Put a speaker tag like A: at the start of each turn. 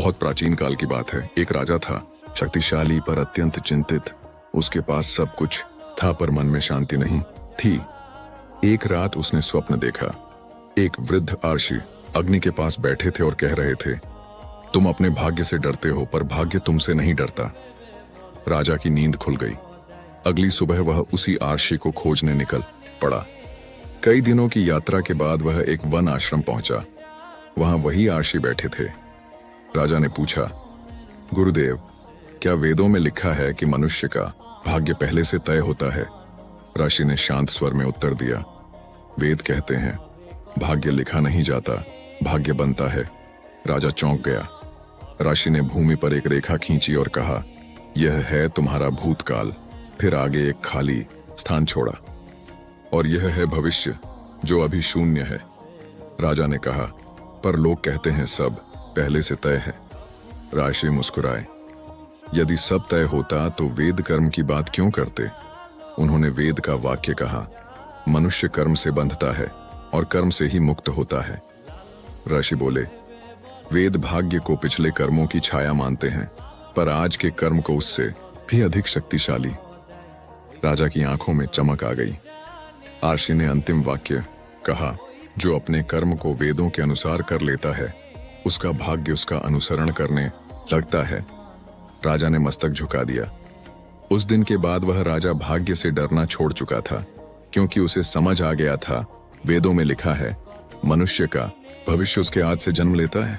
A: बहुत प्राचीन काल की बात है। एक राजा था, शक्तिशाली पर अत्यंत चिंतित। उसके पास सब कुछ था पर मन में शांति नहीं थी। एक रात उसने स्वप्न देखा। एक वृद्ध आर्षि अग्नि के पास बैठे थे और कह रहे थे, तुम अपने भाग्य से डरते हो पर भाग्य तुमसे नहीं डरता। राजा की नींद खुल गई। अगली सुबह वह उसी आर्षि को खोजने निकल पड़ा। कई दिनों की यात्रा के बाद वह एक वन आश्रम पहुंचा। वहां वही आर्षि बैठे थे। राजा ने पूछा, गुरुदेव, क्या वेदों में लिखा है कि मनुष्य का भाग्य पहले से तय होता है? ऋषि ने शांत स्वर में उत्तर दिया, वेद कहते हैं भाग्य लिखा नहीं जाता, भाग्य बनता है। राजा चौंक गया। ऋषि ने भूमि पर एक रेखा खींची और कहा, यह है तुम्हारा भूतकाल। फिर आगे एक खाली स्थान छोड़ा, और यह है भविष्य जो अभी शून्य है। राजा ने कहा, पर लोग कहते हैं सब पहले से तय है। ऋषि मुस्कुराए, यदि सब तय होता तो वेद कर्म की बात क्यों करते? उन्होंने वेद का वाक्य कहा, मनुष्य कर्म से बंधता है और कर्म से ही मुक्त होता है। ऋषि बोले, वेद भाग्य को पिछले कर्मों की छाया मानते हैं, पर आज के कर्म को उससे भी अधिक शक्तिशाली। राजा की आंखों में चमक आ गई। आर्षि ने अंतिम वाक्य कहा, जो अपने कर्म को वेदों के अनुसार कर लेता है उसका भाग्य उसका अनुसरण करने लगता है। राजा ने मस्तक झुका दिया। उस दिन के बाद वह राजा भाग्य से डरना छोड़ चुका था, क्योंकि उसे समझ आ गया था वेदों में लिखा है मनुष्य का भविष्य उसके आज से जन्म लेता है।